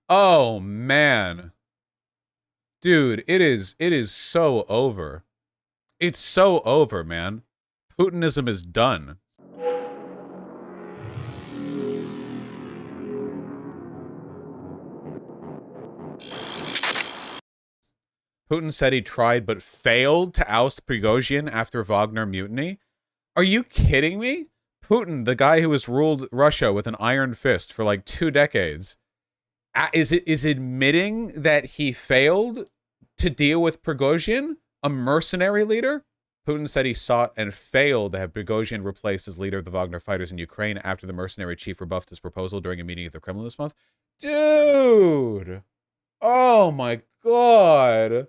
Oh, man. Dude, it is so over. It's so over, man. Putinism is done. Putin said he tried but failed to oust Prigozhin after Wagner mutiny. Are you kidding me? Putin, the guy who has ruled Russia with an iron fist for like 2 decades, is admitting that he failed to deal with Prigozhin, a mercenary leader? Putin said he sought and failed to have Prigozhin replace as leader of the Wagner fighters in Ukraine after the mercenary chief rebuffed his proposal during a meeting at the Kremlin this month. Dude! Oh my god!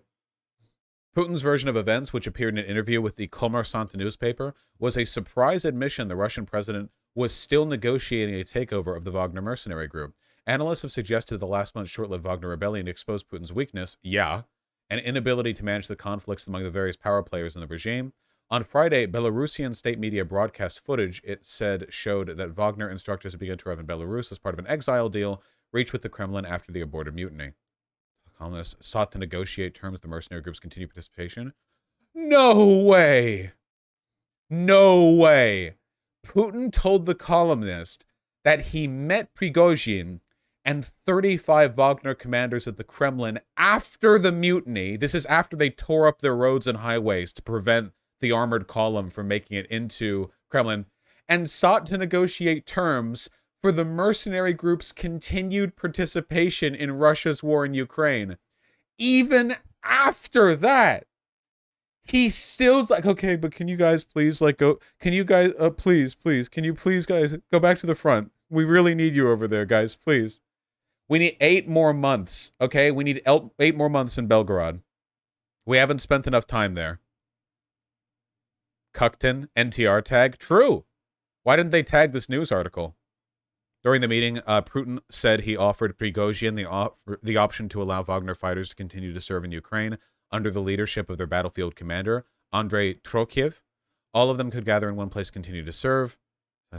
Putin's version of events, which appeared in an interview with the Kommersant newspaper, was a surprise admission the Russian president was still negotiating a takeover of the Wagner mercenary group. Analysts have suggested the last month's short-lived Wagner rebellion exposed Putin's weakness, and inability to manage the conflicts among the various power players in the regime. On Friday, Belarusian state media broadcast footage it said showed that Wagner instructors had begun to arrive in Belarus as part of an exile deal reached with the Kremlin after the aborted mutiny. Columnists sought to negotiate terms the mercenary group's continued participation. No way! No way! Putin told the columnist that he met Prigozhin and 35 Wagner commanders at the Kremlin after the mutiny. This is after they tore up their roads and highways to prevent the armored column from making it into Kremlin, and sought to negotiate terms for the mercenary group's continued participation in Russia's war in Ukraine. Even after that, he still's like, okay, but can you guys please go? Can you guys please, can you please guys go back to the front? We really need you over there, guys, please. We need 8 more months, okay? We need 8 more months in Belgorod. We haven't spent enough time there. Cuckton, NTR tag. True. Why didn't they tag this news article? During the meeting, Putin said he offered Prigozhin the option to allow Wagner fighters to continue to serve in Ukraine under the leadership of their battlefield commander, Andrei Trokiev. All of them could gather in one place, continue to serve,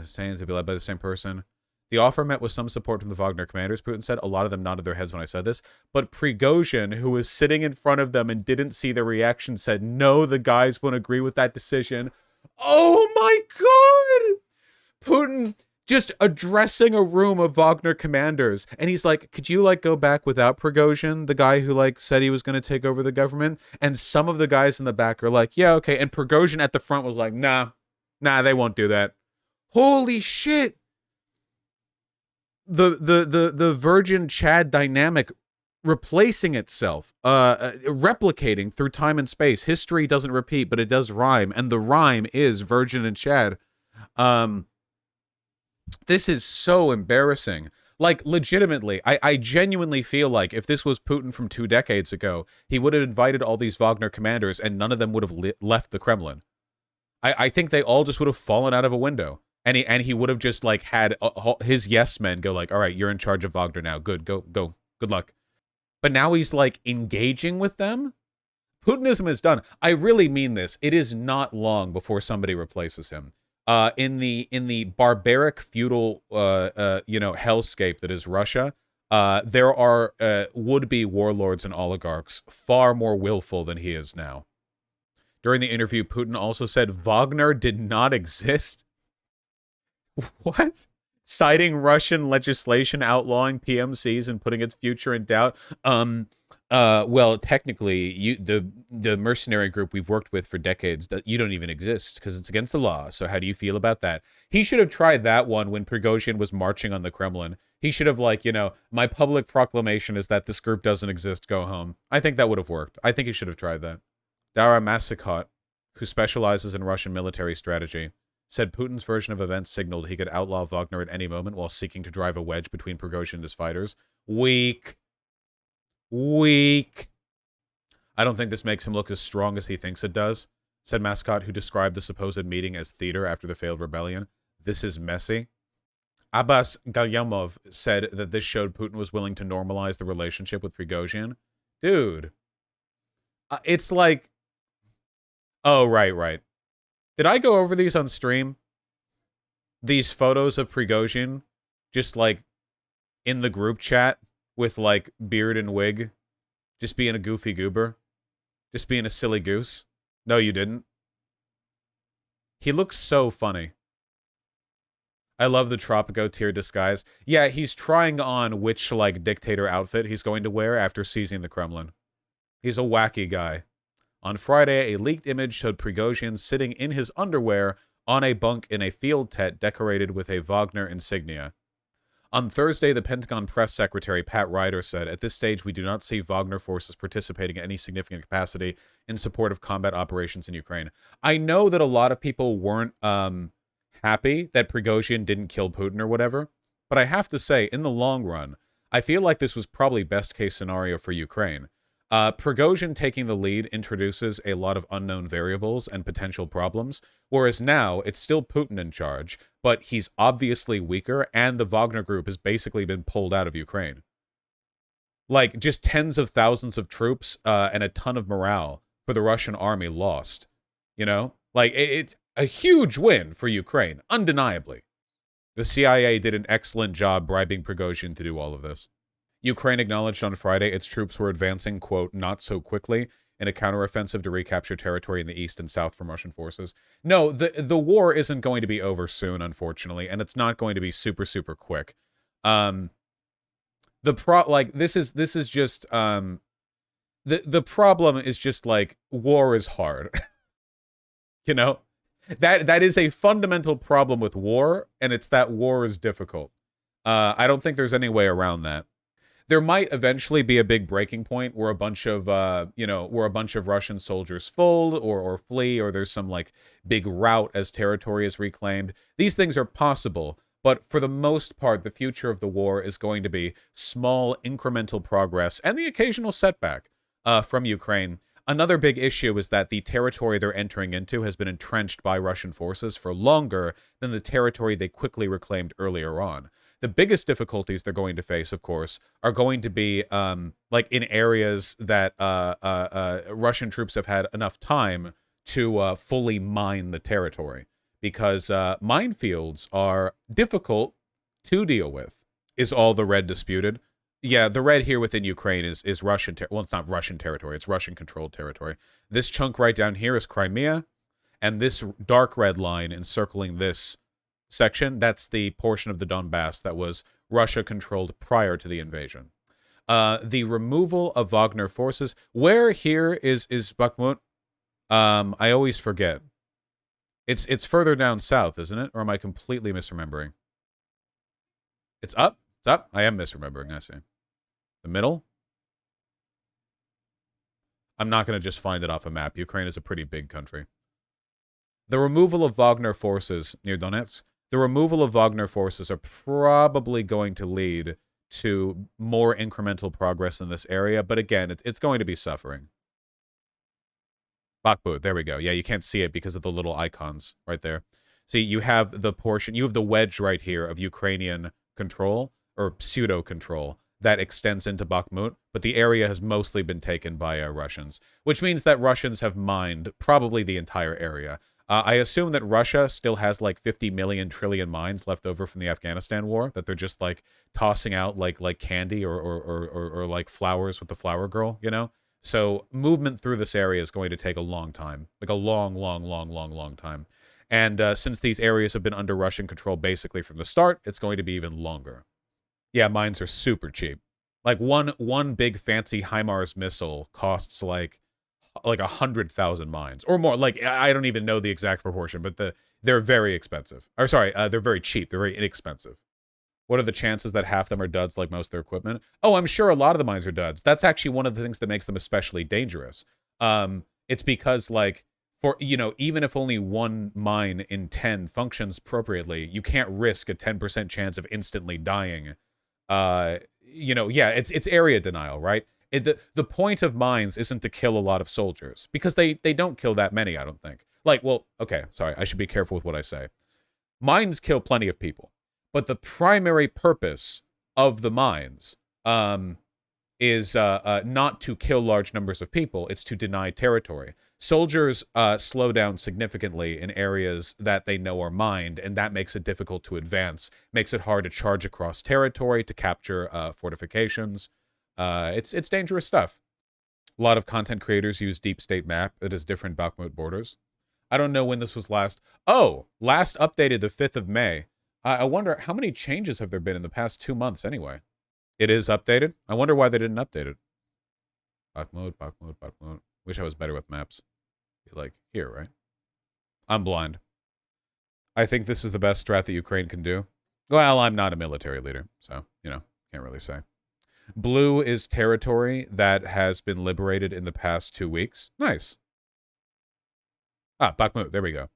saying to be led by the same person. The offer met with some support from the Wagner commanders, Putin said. A lot of them nodded their heads when I said this. But Prigozhin, who was sitting in front of them and didn't see the reaction, said, no, the guys won't agree with that decision. Oh my god! Putin just addressing a room of Wagner commanders. And he's like, could you go back without Prigozhin, the guy who said he was going to take over the government? And some of the guys in the back are like, yeah, okay. And Prigozhin at the front was like, nah, they won't do that. Holy shit. The Virgin Chad dynamic replacing itself, replicating through time and space. History doesn't repeat, but it does rhyme. And the rhyme is Virgin and Chad. This is so embarrassing. Legitimately, I genuinely feel like if this was Putin from 2 decades ago, he would have invited all these Wagner commanders and none of them would have left the Kremlin. I think they all just would have fallen out of a window. And he would have just had his yes men go all right, you're in charge of Wagner now. Good, go. Good luck. But now he's engaging with them. Putinism is done. I really mean this. It is not long before somebody replaces him. In the barbaric feudal hellscape that is Russia, there are would-be warlords and oligarchs far more willful than he is now. During the interview, Putin also said Wagner did not exist. What? Citing Russian legislation outlawing PMCs and putting its future in doubt. Well, technically, the mercenary group we've worked with for decades, you don't even exist because it's against the law. So how do you feel about that? He should have tried that one when Prigozhin was marching on the Kremlin. He should have my public proclamation is that this group doesn't exist. Go home. I think that would have worked. I think he should have tried that. Dara Masikot, who specializes in Russian military strategy, said Putin's version of events signaled he could outlaw Wagner at any moment while seeking to drive a wedge between Prigozhin and his fighters. Weak. I don't think this makes him look as strong as he thinks it does, said Mascot, who described the supposed meeting as theater after the failed rebellion. This is messy. Abbas Galyamov said that this showed Putin was willing to normalize the relationship with Prigozhin. Dude. It's oh, right. Did I go over these on stream? These photos of Prigozhin just in the group chat with, like, beard and wig, just being a goofy goober, just being a silly goose. No, you didn't. He looks so funny. I love the Tropico tier disguise. Yeah, he's trying on which, like, dictator outfit he's going to wear after seizing the Kremlin. He's a wacky guy. On Friday, a leaked image showed Prigozhin sitting in his underwear on a bunk in a field tent decorated with a Wagner insignia. On Thursday, the Pentagon press secretary Pat Ryder said, "At this stage, we do not see Wagner forces participating in any significant capacity in support of combat operations in Ukraine." I know that a lot of people weren't happy that Prigozhin didn't kill Putin or whatever, but I have to say, in the long run, I feel like this was probably best case scenario for Ukraine. Prigozhin taking the lead introduces a lot of unknown variables and potential problems, whereas now it's still Putin in charge, but he's obviously weaker, and the Wagner group has basically been pulled out of Ukraine. Like, just tens of thousands of troops and a ton of morale for the Russian army lost. You know? Like, it's a huge win for Ukraine, undeniably. The CIA did an excellent job bribing Prigozhin to do all of this. Ukraine acknowledged on Friday its troops were advancing, quote, not so quickly, in a counteroffensive to recapture territory in the east and south from Russian forces. No, the war isn't going to be over soon, unfortunately, and it's not going to be super, super quick. This is just the problem is just, like, war is hard. You know? That is a fundamental problem with war, and it's that war is difficult. I don't think there's any way around that. There might eventually be a big breaking point where a bunch of, where a bunch of Russian soldiers fold or flee, or there's some, like, big rout as territory is reclaimed. These things are possible, but for the most part, the future of the war is going to be small, incremental progress and the occasional setback from Ukraine. Another big issue is that the territory they're entering into has been entrenched by Russian forces for longer than the territory they quickly reclaimed earlier on. The biggest difficulties they're going to face, of course, are going to be like in areas that Russian troops have had enough time to fully mine the territory, because minefields are difficult to deal with. Is all the red disputed? Yeah, the red here within Ukraine is Russian. Well, it's not Russian territory; it's Russian-controlled territory. This chunk right down here is Crimea, and this dark red line encircling this section, that's the portion of the Donbass that was Russia-controlled prior to the invasion. The removal of Wagner forces. Where here is Bakhmut? I always forget. It's further down south, isn't it? Or am I completely misremembering? It's up? It's up? I am misremembering, I see. The middle? I'm not going to just find it off a map. Ukraine is a pretty big country. The removal of Wagner forces near Donetsk. The removal of Wagner forces are probably going to lead to more incremental progress in this area, but again, it's going to be suffering. Bakhmut, there we go. Yeah, you can't see it because of the little icons right there. See, you have the portion, you have the wedge right here of Ukrainian control, or pseudo-control, that extends into Bakhmut, but the area has mostly been taken by Russians, which means that Russians have mined probably the entire area. I assume that Russia still has like 50 million trillion mines left over from the Afghanistan war that they're just like tossing out like candy or like flowers with the flower girl, you know? So movement through this area is going to take a long time, like a long time. And since these areas have been under Russian control basically from the start, it's going to be even longer. Yeah, mines are super cheap. Like one big fancy HIMARS missile costs like 100,000 mines or more. Like, I don't even know the exact proportion, but they're very expensive. Or sorry, they're very cheap. They're very inexpensive. What are the chances that half of them are duds like most of their equipment? Oh, I'm sure a lot of the mines are duds. That's actually one of the things that makes them especially dangerous. It's because, like, for, even if only one mine in 10 functions appropriately, you can't risk a 10% chance of instantly dying. Yeah, it's area denial, right? The point of mines isn't to kill a lot of soldiers, because they don't kill that many, I don't think. Like, well, okay, sorry, I should be careful with what I say. Mines kill plenty of people, but the primary purpose of the mines is not to kill large numbers of people, it's to deny territory. soldiers slow down significantly in areas that they know are mined, and that makes it difficult to advance. Makes it hard to charge across territory, to capture fortifications. It's dangerous stuff. A lot of content creators use Deep State Map. It has different Bakhmut borders. I don't know when this was last. Oh, last updated the 5th of May. I wonder how many changes have there been in the past 2 months anyway. It is updated. I wonder why they didn't update it. Bakhmut. Wish I was better with maps. Like, here, right? I'm blind. I think this is the best strat that Ukraine can do. Well, I'm not a military leader, so, can't really say. Blue is territory that has been liberated in the past 2 weeks. Nice. Ah, Bakhmut, there we go.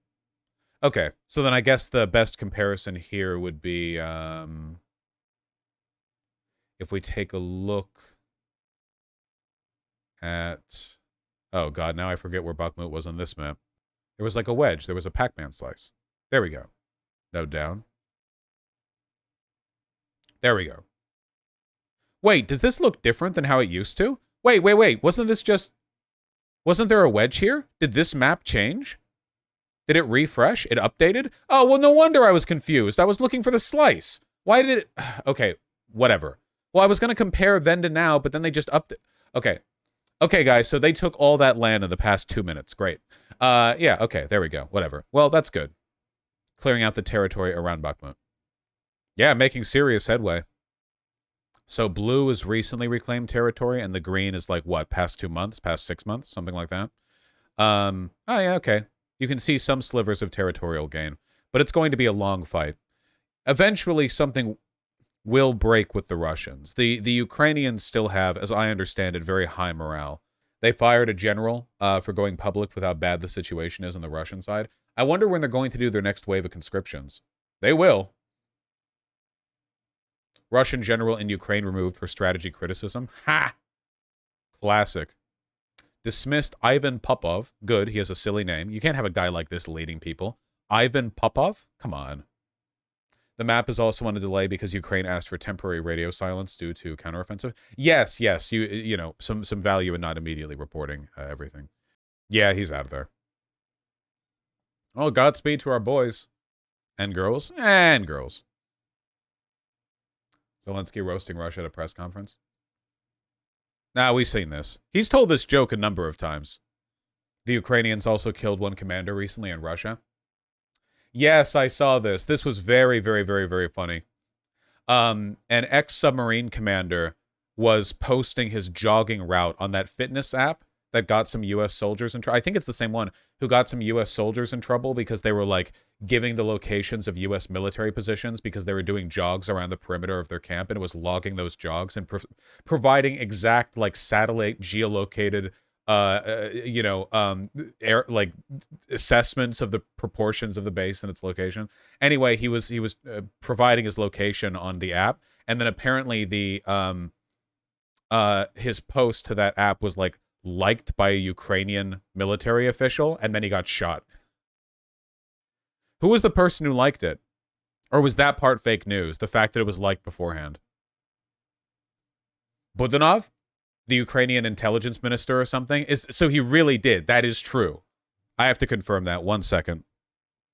Okay, so then I guess the best comparison here would be, if we take a look at... Oh, God, now I forget where Bakhmut was on this map. There was like a wedge. There was a Pac-Man slice. There we go. No, down. There we go. Wait, does this look different than how it used to? Wait. Wasn't this just... Wasn't there a wedge here? Did this map change? Did it refresh? It updated? Oh, well, no wonder I was confused. I was looking for the slice. Why did it... Okay, whatever. Well, I was going to compare then to now, but then they just updated... Okay. Okay, guys, so they took all that land in the past 2 minutes. Great. Yeah, okay, there we go. Whatever. Well, that's good. Clearing out the territory around Bakhmut. Yeah, making serious headway. So blue is recently reclaimed territory, and the green is like, what, past 2 months? Past 6 months? Something like that? Oh, yeah, okay. You can see some slivers of territorial gain, but it's going to be a long fight. Eventually, something will break with the Russians. The Ukrainians still have, as I understand it, very high morale. They fired a general for going public with how bad the situation is on the Russian side. I wonder when they're going to do their next wave of conscriptions. They will. Russian general in Ukraine removed for strategy criticism. Ha! Classic. Dismissed Ivan Popov. Good, he has a silly name. You can't have a guy like this leading people. Ivan Popov? Come on. The map is also on a delay because Ukraine asked for temporary radio silence due to counteroffensive. Yes, you know, some value in not immediately reporting everything. Yeah, he's out of there. Oh, Godspeed to our boys. And girls. And girls. Zelensky roasting Russia at a press conference. Nah, we've seen this. He's told this joke a number of times. The Ukrainians also killed one commander recently in Russia. Yes, I saw this. This was very, very, very, very funny. An ex-submarine commander was posting his jogging route on that fitness app that got some U.S. soldiers in trouble. I think it's the same one who got some U.S. soldiers in trouble because they were, like, giving the locations of U.S. military positions because they were doing jogs around the perimeter of their camp, and it was logging those jogs and providing exact, like, satellite geolocated like assessments of the proportions of the base and its location. Anyway, he was providing his location on the app, and then apparently the his post to that app was like liked by a Ukrainian military official, and then he got shot. Who was the person who liked it? Or was that part fake news? The fact that it was liked beforehand. Budanov? The Ukrainian intelligence minister or something? So he really did. That is true. I have to confirm that. 1 second.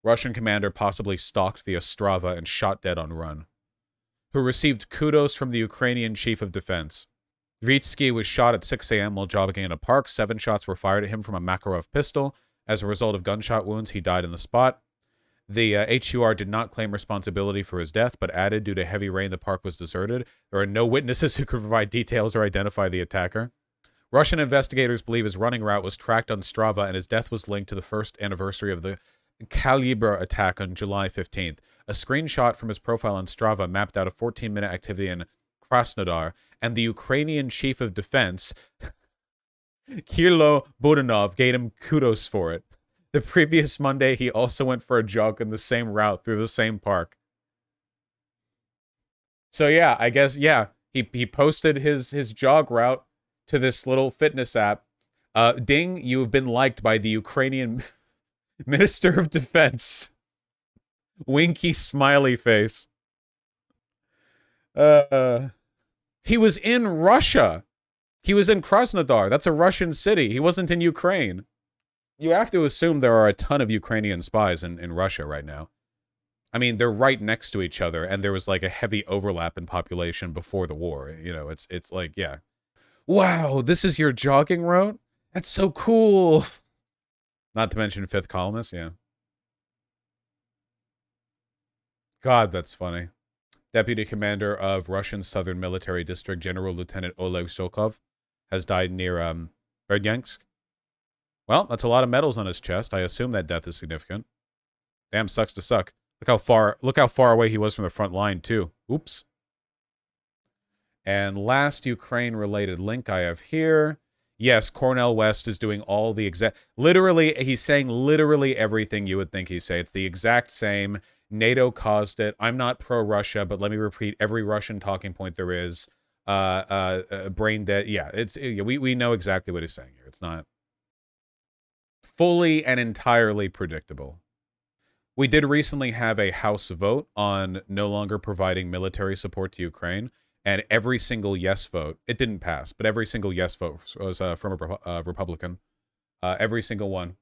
Russian commander possibly stalked via Strava and shot dead on run. Who received kudos from the Ukrainian chief of defense. Vitsky was shot at 6 a.m. while jogging in a park. 7 shots were fired at him from a Makarov pistol. As a result of gunshot wounds, he died in the spot. The HUR did not claim responsibility for his death, but added due to heavy rain the park was deserted. There are no witnesses who could provide details or identify the attacker. Russian investigators believe his running route was tracked on Strava, and his death was linked to the first anniversary of the Kalibr attack on July 15th. A screenshot from his profile on Strava mapped out a 14-minute activity in Krasnodar, and the Ukrainian chief of defense, Kirilo Budanov, gave him kudos for it. The previous Monday, he also went for a jog in the same route through the same park. So yeah, I guess, yeah, he posted his jog route to this little fitness app. Ding, you have been liked by the Ukrainian Minister of Defense. Winky smiley face. He was in Russia. He was in Krasnodar. That's a Russian city. He wasn't in Ukraine. You have to assume there are a ton of Ukrainian spies in Russia right now. I mean, they're right next to each other, and there was like a heavy overlap in population before the war. You know, it's like, yeah. Wow, this is your jogging route? That's so cool. Not to mention fifth columnist, yeah. God, that's funny. Deputy Commander of Russian Southern Military District, General Lieutenant Oleg Sokov, has died near Berdyansk. Well, that's a lot of medals on his chest. I assume that death is significant. Damn, sucks to suck. Look how far away he was from the front line, too. Oops. And last Ukraine-related link I have here. Yes, Cornel West is doing all the exact... Literally, he's saying literally everything you would think he'd say. It's the exact same. NATO caused it. I'm not pro-Russia, but let me repeat every Russian talking point there is. Brain dead. Yeah, we know exactly what he's saying here. It's not fully and entirely predictable. We did recently have a House vote on no longer providing military support to Ukraine, and every single yes vote, it didn't pass, but every single yes vote was from a Republican. Every single one.